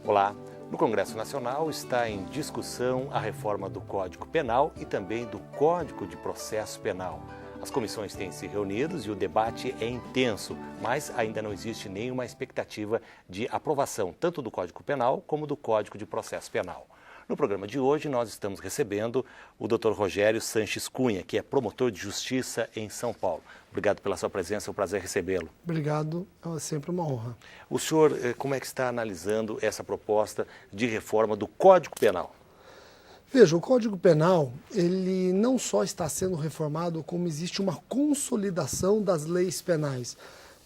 Olá, no Congresso Nacional está em discussão a reforma do Código Penal e também do Código de Processo Penal. As comissões têm se reunido e o debate é intenso, mas ainda não existe nenhuma expectativa de aprovação tanto do Código Penal como do Código de Processo Penal. No programa de hoje, nós estamos recebendo o Dr. Rogério Sanches Cunha, que é promotor de justiça em São Paulo. Obrigado pela sua presença, é um prazer recebê-lo. Obrigado, é sempre uma honra. O senhor, como é que está analisando essa proposta de reforma do Código Penal? Veja, o Código Penal, ele não só está sendo reformado, como existe uma consolidação das leis penais.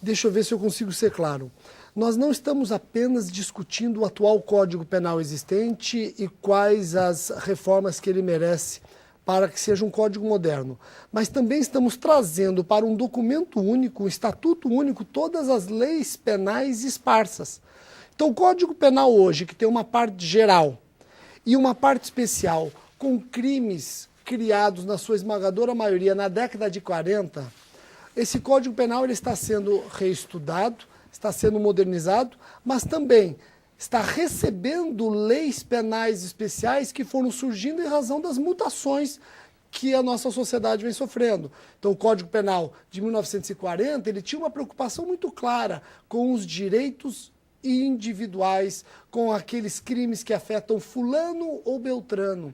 Deixa eu ver se eu consigo ser claro. Nós não estamos apenas discutindo o atual Código Penal existente e quais as reformas que ele merece para que seja um código moderno, mas também estamos trazendo para um documento único, um estatuto único, todas as leis penais esparsas. Então, o Código Penal hoje, que tem uma parte geral e uma parte especial com crimes criados na sua esmagadora maioria na década de 40, esse Código Penal ele está sendo reestudado, está sendo modernizado, mas também está recebendo leis penais especiais que foram surgindo em razão das mutações que a nossa sociedade vem sofrendo. Então, o Código Penal de 1940, ele tinha uma preocupação muito clara com os direitos individuais, com aqueles crimes que afetam fulano ou beltrano.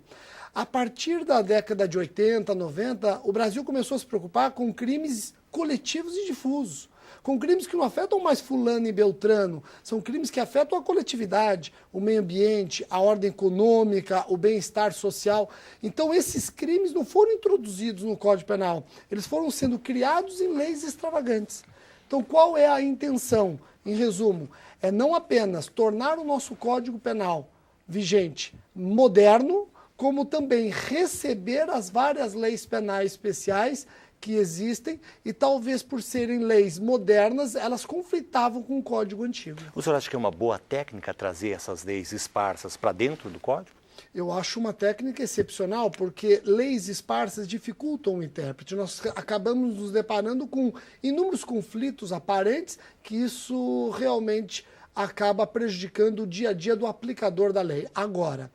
A partir da década de 80, 90, o Brasil começou a se preocupar com crimes coletivos e difusos, com crimes que não afetam mais fulano e beltrano, são crimes que afetam a coletividade, o meio ambiente, a ordem econômica, o bem-estar social. Então, esses crimes não foram introduzidos no Código Penal, eles foram sendo criados em leis extravagantes. Então, qual é a intenção? Em resumo, é não apenas tornar o nosso Código Penal vigente, moderno, como também receber as várias leis penais especiais que existem e talvez por serem leis modernas, elas conflitavam com o Código antigo. O senhor acha que é uma boa técnica trazer essas leis esparsas para dentro do Código? Eu acho uma técnica excepcional, porque leis esparsas dificultam o intérprete. Nós acabamos nos deparando com inúmeros conflitos aparentes, que isso realmente acaba prejudicando o dia a dia do aplicador da lei. Agora,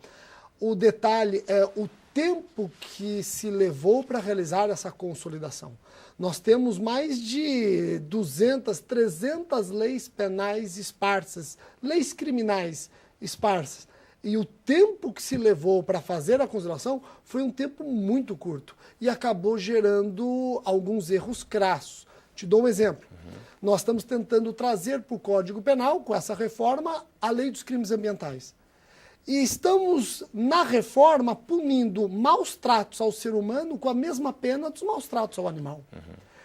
o detalhe é o tempo que se levou para realizar essa consolidação. Nós temos mais de 200, 300 leis penais esparsas, leis criminais esparsas. E o tempo que se levou para fazer a consolidação foi um tempo muito curto e acabou gerando alguns erros crassos. Te dou um exemplo. Nós estamos tentando trazer para o Código Penal, com essa reforma, a lei dos crimes ambientais. E estamos, na reforma, punindo maus tratos ao ser humano com a mesma pena dos maus tratos ao animal.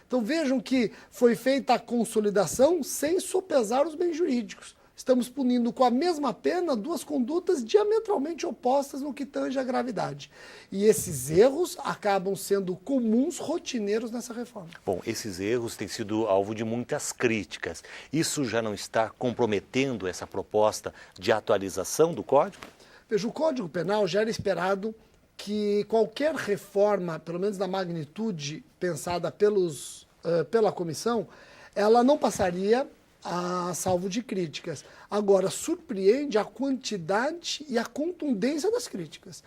Então vejam que foi feita a consolidação sem sopesar os bens jurídicos. Estamos punindo com a mesma pena duas condutas diametralmente opostas no que tange à gravidade. E esses erros acabam sendo comuns, rotineiros nessa reforma. Bom, esses erros têm sido alvo de muitas críticas. Isso já não está comprometendo essa proposta de atualização do Código? Veja, o Código Penal já era esperado que qualquer reforma, pelo menos da magnitude pensada pela comissão, ela não passaria a salvo de críticas. Agora, surpreende a quantidade e a contundência das críticas.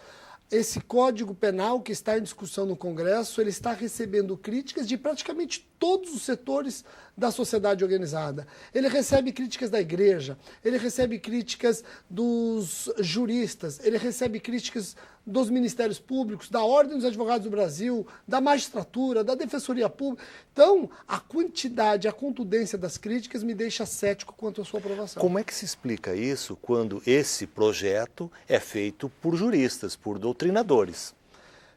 Esse Código Penal que está em discussão no Congresso, ele está recebendo críticas de praticamente todos os setores da sociedade organizada. Ele recebe críticas da igreja, ele recebe críticas dos juristas, ele recebe críticas dos ministérios públicos, da Ordem dos Advogados do Brasil, da magistratura, da Defensoria Pública. Então, a quantidade, a contundência das críticas me deixa cético quanto à sua aprovação. Como é que se explica isso quando esse projeto é feito por juristas, por doutrinadores?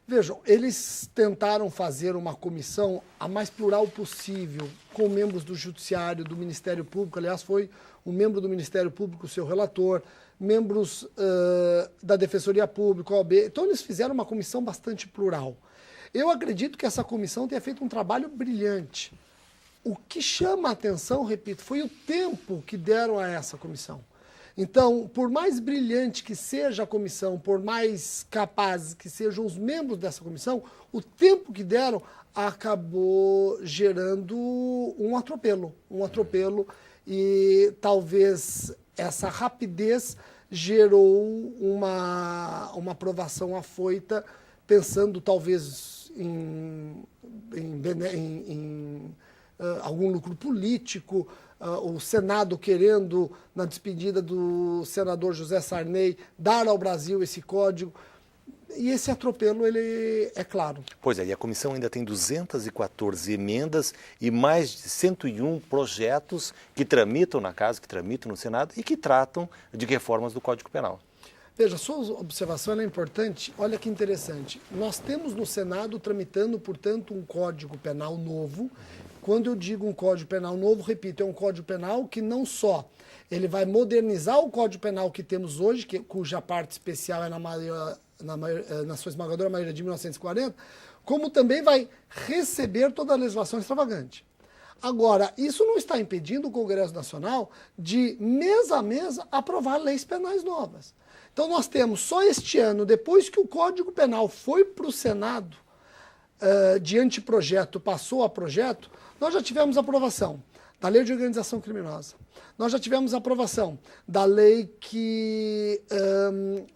Vejam, eles tentaram fazer uma comissão a mais plural possível, com membros do Judiciário, do Ministério Público, aliás, foi um membro do Ministério Público, o seu relator, membros da Defensoria Pública, OAB. Então, eles fizeram uma comissão bastante plural. Eu acredito que essa comissão tenha feito um trabalho brilhante. O que chama a atenção, repito, foi o tempo que deram a essa comissão. Então, por mais brilhante que seja a comissão, por mais capazes que sejam os membros dessa comissão, o tempo que deram acabou gerando um atropelo e talvez essa rapidez gerou uma aprovação afoita, pensando talvez em algum lucro político, o Senado querendo, na despedida do senador José Sarney, dar ao Brasil esse código. E esse atropelo, ele é claro. Pois é, e a comissão ainda tem 214 emendas e mais de 101 projetos que tramitam na casa, que tramitam no Senado e que tratam de reformas do Código Penal. Veja, sua observação é importante. Olha que interessante. Nós temos no Senado tramitando, portanto, um Código Penal novo. Quando eu digo um Código Penal novo, repito, é um Código Penal que não só ele vai modernizar o Código Penal que temos hoje, cuja parte especial é na sua esmagadora maioria de 1940, como também vai receber toda a legislação extravagante. Agora, isso não está impedindo o Congresso Nacional de, mês a mês, aprovar leis penais novas. Então, nós temos só este ano, depois que o Código Penal foi para o Senado, de anteprojeto passou a projeto, nós já tivemos aprovação da Lei de Organização Criminosa. Nós já tivemos aprovação da lei que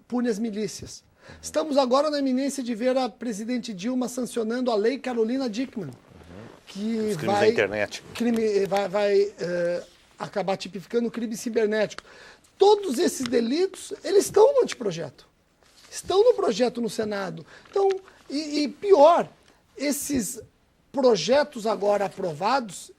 pune as milícias. Estamos agora na iminência de ver a presidente Dilma sancionando a Lei Carolina Dickmann, que os crimes da internet. vai acabar tipificando o crime cibernético. Todos esses delitos, eles estão no anteprojeto. Estão no projeto no Senado. Então, e pior, esses projetos agora aprovados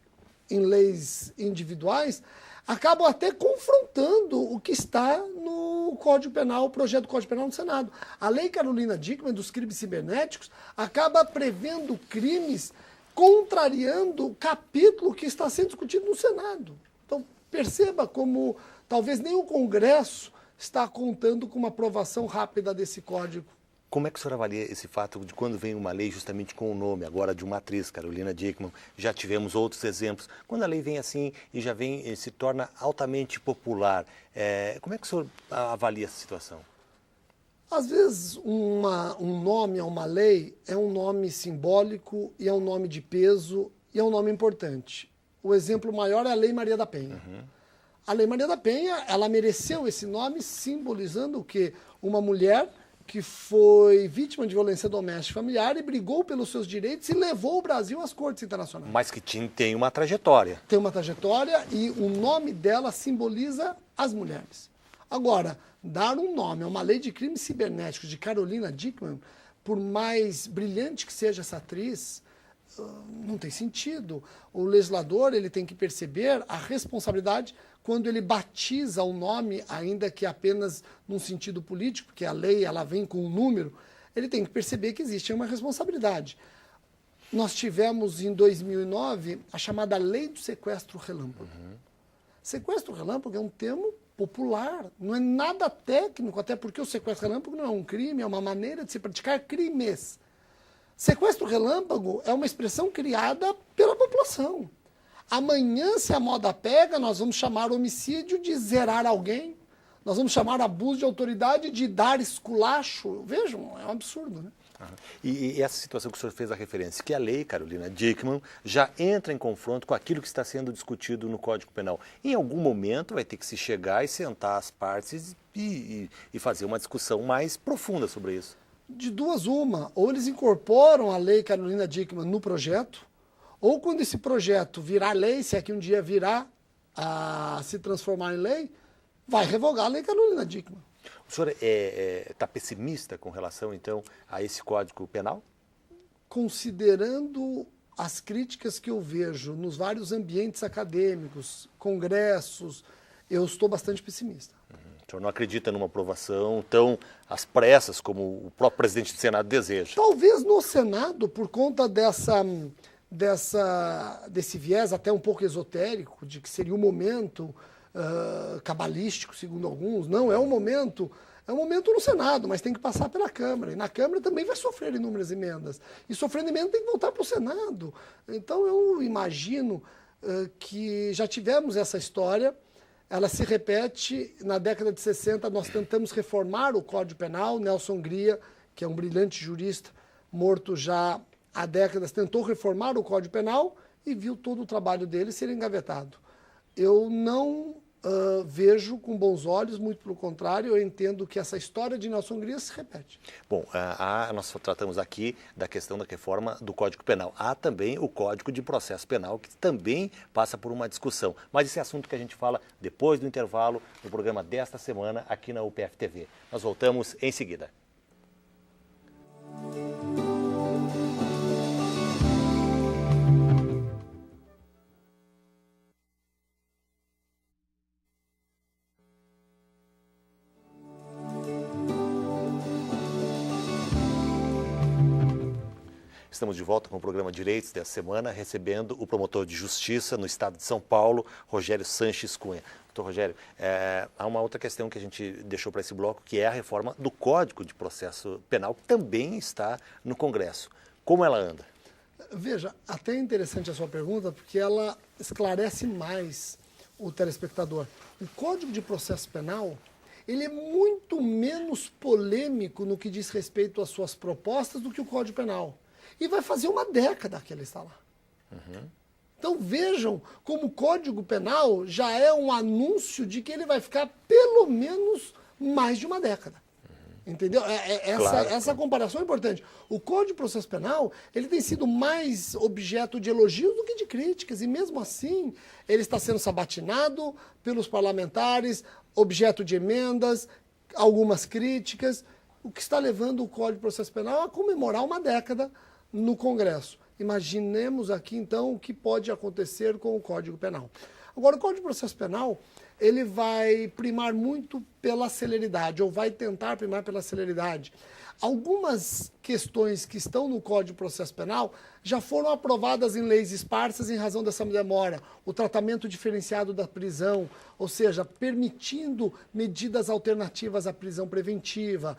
em leis individuais acabam até confrontando o que está no Código Penal, o projeto do Código Penal no Senado. A Lei Carolina Dickmann dos crimes cibernéticos acaba prevendo crimes contrariando o capítulo que está sendo discutido no Senado. Então, perceba como talvez nem o Congresso está contando com uma aprovação rápida desse código. Como é que o senhor avalia esse fato de quando vem uma lei justamente com o nome, agora de uma atriz, Carolina Dickmann, já tivemos outros exemplos, quando a lei vem assim e já vem se torna altamente popular, como é que o senhor avalia essa situação? Às vezes um nome a uma lei é um nome simbólico e é um nome de peso e é um nome importante. O exemplo maior é a Lei Maria da Penha. A Lei Maria da Penha, ela mereceu esse nome simbolizando o quê? Uma mulher que foi vítima de violência doméstica familiar e brigou pelos seus direitos e levou o Brasil às cortes internacionais. Mas que tem uma trajetória. Tem uma trajetória e o nome dela simboliza as mulheres. Agora, dar um nome a uma lei de crimes cibernéticos de Carolina Dickmann, por mais brilhante que seja essa atriz, não tem sentido. O legislador ele tem que perceber a responsabilidade quando ele batiza o nome, ainda que apenas num sentido político, porque a lei ela vem com um número, ele tem que perceber que existe uma responsabilidade. Nós tivemos em 2009 a chamada Lei do Sequestro Relâmpago. Sequestro relâmpago é um termo popular, não é nada técnico, até porque o sequestro relâmpago não é um crime, é uma maneira de se praticar crimes. Sequestro relâmpago é uma expressão criada pela população. Amanhã, se a moda pega, nós vamos chamar homicídio de zerar alguém, nós vamos chamar abuso de autoridade de dar esculacho. Vejam, é um absurdo, né? E essa situação que o senhor fez a referência, que a lei Carolina Dickmann já entra em confronto com aquilo que está sendo discutido no Código Penal. Em algum momento vai ter que se chegar e sentar as partes e fazer uma discussão mais profunda sobre isso. De duas uma, ou eles incorporam a lei Carolina Dickmann no projeto, ou quando esse projeto virar lei, se é que um dia virá a se transformar em lei, vai revogar a lei Carolina Dickmann. O senhor está pessimista com relação, então, a esse Código Penal? Considerando as críticas que eu vejo nos vários ambientes acadêmicos, congressos, eu estou bastante pessimista. O senhor não acredita numa aprovação tão às pressas como o próprio presidente do Senado deseja? Talvez no Senado, por conta desse viés até um pouco esotérico, de que seria um momento cabalístico, segundo alguns. Não, é um momento no Senado, mas tem que passar pela Câmara. E na Câmara também vai sofrer inúmeras emendas. E sofrendo emenda tem que voltar para o Senado. Então eu imagino que já tivemos essa história, ela se repete. Na década de 60 nós tentamos reformar o Código Penal. Nelson Hungria, que é um brilhante jurista, morto já há décadas, tentou reformar o Código Penal e viu todo o trabalho dele ser engavetado. Eu não vejo com bons olhos, muito pelo contrário, eu entendo que essa história de Nelson Grias se repete. Bom, nós tratamos aqui da questão da reforma do Código Penal. Há também o Código de Processo Penal, que também passa por uma discussão. Mas esse é assunto que a gente fala depois do intervalo no programa desta semana aqui na UPF TV. Nós voltamos em seguida. Estamos de volta com o programa Direitos dessa semana, recebendo o promotor de justiça no estado de São Paulo, Rogério Sanches Cunha. Doutor Rogério, há uma outra questão que a gente deixou para esse bloco, que é a reforma do Código de Processo Penal, que também está no Congresso. Como ela anda? Veja, até é interessante a sua pergunta, porque ela esclarece mais o telespectador. O Código de Processo Penal, ele é muito menos polêmico no que diz respeito às suas propostas do que o Código Penal. E vai fazer uma década que ele está lá. Então vejam como o Código Penal já é um anúncio de que ele vai ficar pelo menos mais de uma década. Entendeu? Essa comparação é importante. O Código de Processo Penal, ele tem sido mais objeto de elogios do que de críticas, e mesmo assim ele está sendo sabatinado pelos parlamentares, objeto de emendas, algumas críticas, o que está levando o Código de Processo Penal a comemorar uma década no Congresso. Imaginemos aqui, então, o que pode acontecer com o Código Penal. Agora, o Código de Processo Penal, ele vai primar muito pela celeridade, ou vai tentar primar pela celeridade. Algumas questões que estão no Código de Processo Penal já foram aprovadas em leis esparsas em razão dessa demora. O tratamento diferenciado da prisão, ou seja, permitindo medidas alternativas à prisão preventiva,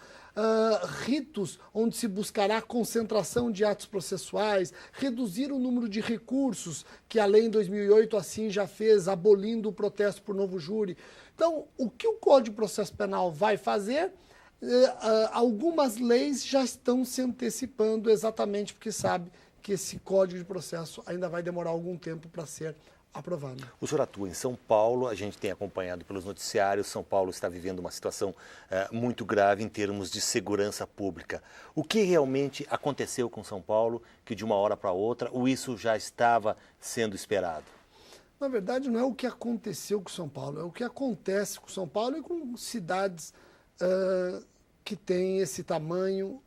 ritos onde se buscará concentração de atos processuais, reduzir o número de recursos, que a lei em 2008 assim já fez, abolindo o protesto por novo júri. Então, o que o Código de Processo Penal vai fazer? Algumas leis já estão se antecipando exatamente porque sabe que esse Código de Processo ainda vai demorar algum tempo para ser aprovado. O senhor atua em São Paulo, a gente tem acompanhado pelos noticiários, São Paulo está vivendo uma situação muito grave em termos de segurança pública. O que realmente aconteceu com São Paulo que de uma hora para outra, ou isso já estava sendo esperado? Na verdade, não é o que aconteceu com São Paulo, é o que acontece com São Paulo e com cidades que têm esse tamanho.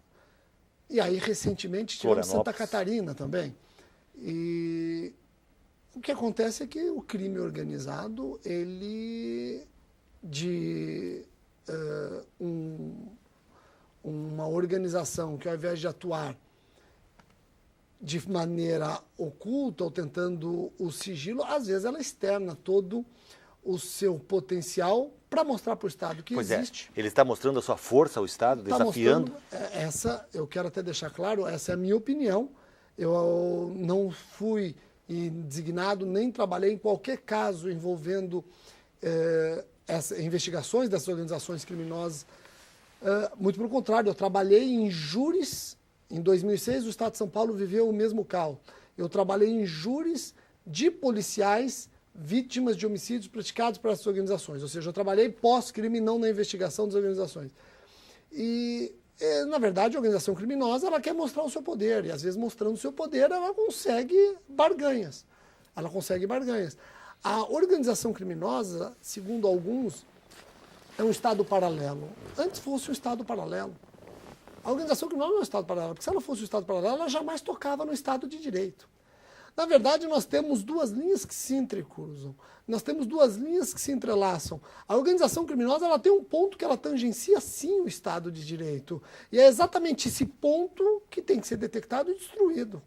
E aí, recentemente, tivemos Santa Catarina também. E o que acontece é que o crime organizado, ele uma organização que, ao invés de atuar de maneira oculta ou tentando o sigilo, às vezes ela externa todo o seu potencial para mostrar para o Estado que existe. Ele está mostrando a sua força ao Estado, desafiando? Eu quero até deixar claro, essa é a minha opinião. Eu não fui designado, nem trabalhei em qualquer caso envolvendo investigações dessas organizações criminosas. Muito pelo contrário, eu trabalhei em júris. Em 2006, o Estado de São Paulo viveu o mesmo caos. Eu trabalhei em júris de policiais vítimas de homicídios praticados por essas organizações. Ou seja, eu trabalhei pós-crime, não na investigação das organizações. E, na verdade, a organização criminosa, ela quer mostrar o seu poder. E, às vezes, mostrando o seu poder, ela consegue barganhas. A organização criminosa, segundo alguns, é um Estado paralelo. Antes fosse um Estado paralelo. A organização criminosa não é um Estado paralelo, porque se ela fosse um Estado paralelo, ela jamais tocava no Estado de Direito. Na verdade, nós temos duas linhas que se entrecruzam. Nós temos duas linhas que se entrelaçam. A organização criminosa, ela tem um ponto que ela tangencia, sim, o Estado de Direito. E é exatamente esse ponto que tem que ser detectado e destruído.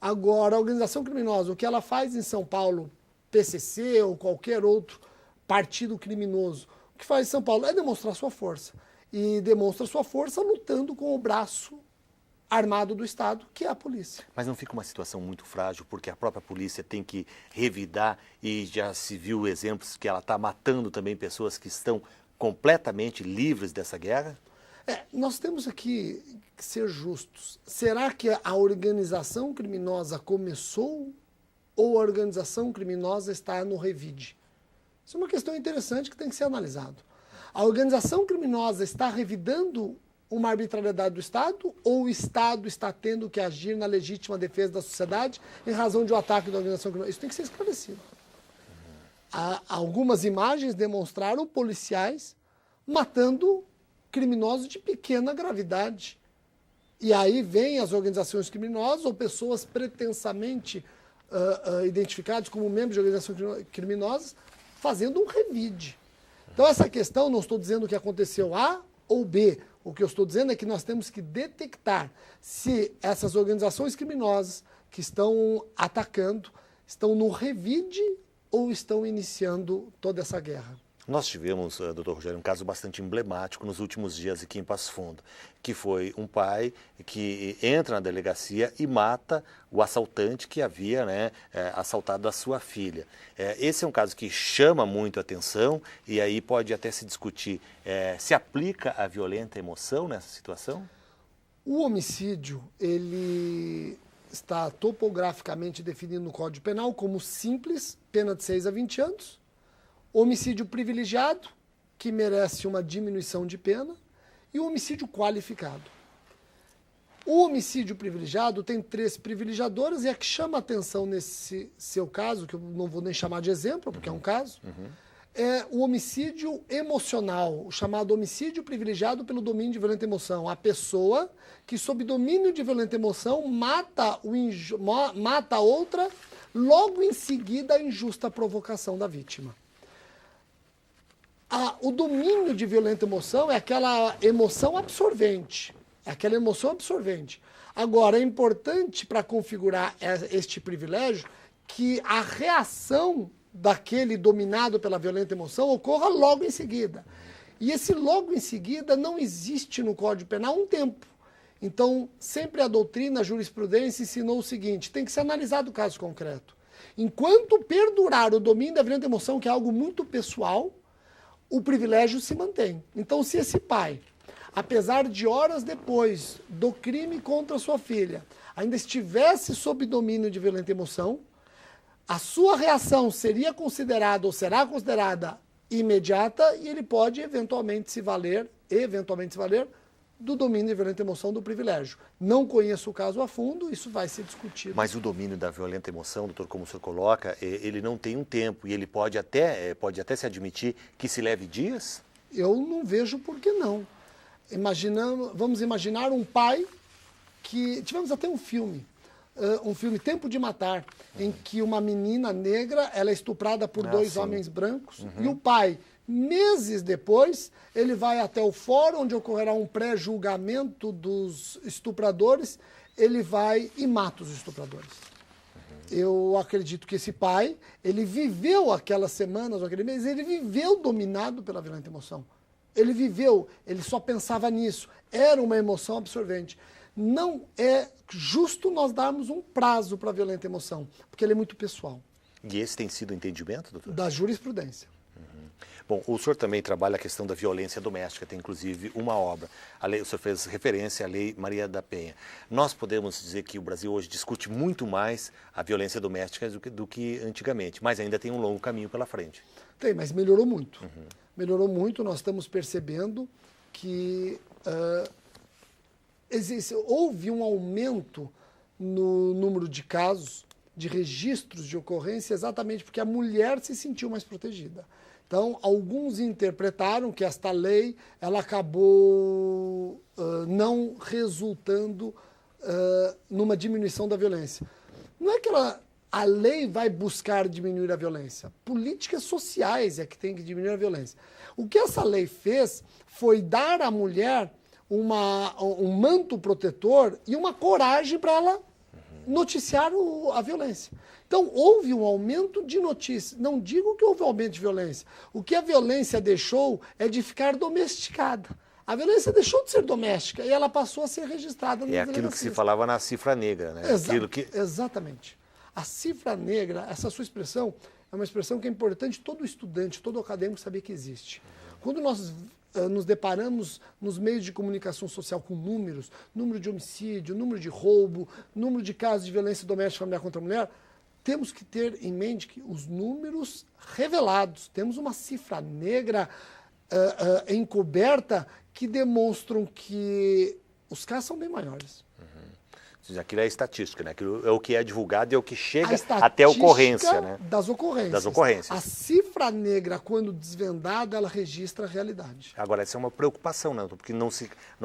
Agora, a organização criminosa, o que ela faz em São Paulo, PCC ou qualquer outro partido criminoso, o que faz em São Paulo é demonstrar sua força. E demonstra sua força lutando com o braço armado do Estado, que é a polícia. Mas não fica uma situação muito frágil, porque a própria polícia tem que revidar, e já se viu exemplos que ela está matando também pessoas que estão completamente livres dessa guerra? Nós temos aqui que ser justos. Será que a organização criminosa começou ou a organização criminosa está no revide? Isso é uma questão interessante que tem que ser analisado. A organização criminosa está revidando uma arbitrariedade do Estado ou o Estado está tendo que agir na legítima defesa da sociedade em razão de um ataque da organização criminosa? Isso tem que ser esclarecido. Algumas imagens demonstraram policiais matando criminosos de pequena gravidade. E aí vêm as organizações criminosas ou pessoas pretensamente identificadas como membros de organizações criminosas fazendo um revide. Então essa questão, não estou dizendo que aconteceu A ou B. O que eu estou dizendo é que nós temos que detectar se essas organizações criminosas que estão atacando estão no revide ou estão iniciando toda essa guerra. Nós tivemos, doutor Rogério, um caso bastante emblemático nos últimos dias aqui em Passo Fundo, que foi um pai que entra na delegacia e mata o assaltante que havia assaltado a sua filha. Esse é um caso que chama muito a atenção e aí pode até se discutir, se aplica a violenta emoção nessa situação? O homicídio, ele está topograficamente definido no Código Penal como simples, pena de 6 a 20 anos. Homicídio privilegiado, que merece uma diminuição de pena, e o homicídio qualificado. O homicídio privilegiado tem 3 privilegiadoras, e a que chama a atenção nesse seu caso, que eu não vou nem chamar de exemplo, porque é um caso, é o homicídio emocional, o chamado homicídio privilegiado pelo domínio de violenta emoção. A pessoa que, sob domínio de violenta emoção, mata a outra, logo em seguida a injusta provocação da vítima. O domínio de violenta emoção é aquela emoção absorvente. Agora, é importante para configurar este privilégio que a reação daquele dominado pela violenta emoção ocorra logo em seguida. E esse logo em seguida não existe no Código Penal há um tempo. Então, sempre a doutrina, a jurisprudência ensinou o seguinte, tem que ser analisado o caso concreto. Enquanto perdurar o domínio da violenta emoção, que é algo muito pessoal, o privilégio se mantém. Então, se esse pai, apesar de horas depois do crime contra sua filha, ainda estivesse sob domínio de violenta emoção, a sua reação seria considerada ou será considerada imediata e ele pode eventualmente se valer do domínio de violenta emoção do privilégio. Não conheço o caso a fundo, isso vai ser discutido. Mas o domínio da violenta emoção, doutor, como o senhor coloca, ele não tem um tempo e ele pode até se admitir que se leve dias? Eu não vejo por que não. Vamos imaginar um pai que... Tivemos até um filme Tempo de Matar, em que uma menina negra ela é estuprada por 2 homens brancos e o pai... Meses depois, ele vai até o fórum, onde ocorrerá um pré-julgamento dos estupradores, ele vai e mata os estupradores. Eu acredito que esse pai, ele viveu aquelas semanas, aquele mês, ele viveu dominado pela violenta emoção. Ele só pensava nisso. Era uma emoção absorvente. Não é justo nós darmos um prazo para a violenta emoção, porque ele é muito pessoal. E esse tem sido o entendimento, doutor? Da jurisprudência. Bom, o senhor também trabalha a questão da violência doméstica, tem inclusive uma obra. O senhor fez referência à Lei Maria da Penha. Nós podemos dizer que o Brasil hoje discute muito mais a violência doméstica do que antigamente, mas ainda tem um longo caminho pela frente. Tem, mas melhorou muito. Melhorou muito, nós estamos percebendo que houve um aumento no número de casos, de registros de ocorrência, exatamente porque a mulher se sentiu mais protegida. Então, alguns interpretaram que esta lei ela acabou não resultando numa diminuição da violência. Não é que a lei vai buscar diminuir a violência. Políticas sociais é que tem que diminuir a violência. O que essa lei fez foi dar à mulher um manto protetor e uma coragem para ela noticiar a violência. Então, houve um aumento de notícias. Não digo que houve um aumento de violência. O que a violência deixou é de ficar domesticada. A violência deixou de ser doméstica e ela passou a ser registrada nas delegacias. Aquilo que se falava na cifra negra, né? Exatamente. A cifra negra, essa sua expressão, é uma expressão que é importante todo estudante, todo acadêmico saber que existe. Quando nós nos deparamos nos meios de comunicação social com números, número de homicídio, número de roubo, número de casos de violência doméstica familiar contra a mulher, temos que ter em mente que os números revelados, temos uma cifra negra encoberta que demonstram que os casos são bem maiores. Aquilo é estatística, né? Aquilo é o que é divulgado e é o que chega até a ocorrência, né? Das ocorrências. Das ocorrências. A cifra negra, quando desvendada, ela registra a realidade. Agora, essa é uma preocupação, né? Porque não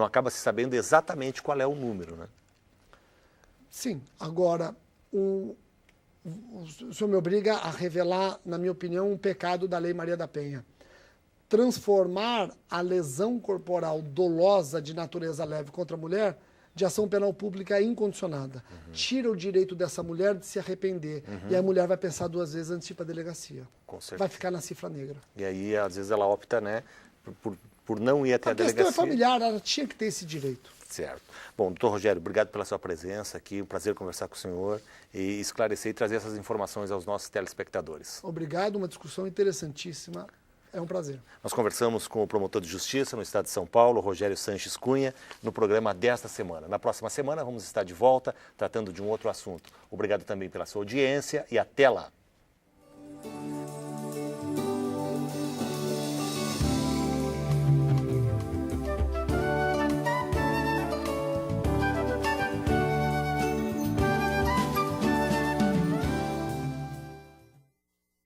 acaba se sabendo exatamente qual é o número, né? Sim. Agora, o senhor me obriga a revelar, na minha opinião, um pecado da Lei Maria da Penha. Transformar a lesão corporal dolosa de natureza leve contra a mulher de ação penal pública incondicionada. Tira o direito dessa mulher de se arrepender. E a mulher vai pensar 2 vezes antes de ir para a delegacia. Com certeza. Vai ficar na cifra negra. E aí, às vezes, ela opta, né, por não ir até a delegacia. A questão é familiar, ela tinha que ter esse direito. Certo. Bom, doutor Rogério, obrigado pela sua presença aqui. Um prazer conversar com o senhor e esclarecer e trazer essas informações aos nossos telespectadores. Obrigado, uma discussão interessantíssima. É um prazer. Nós conversamos com o promotor de justiça no estado de São Paulo, Rogério Sanches Cunha, no programa desta semana. Na próxima semana vamos estar de volta tratando de um outro assunto. Obrigado também pela sua audiência e até lá.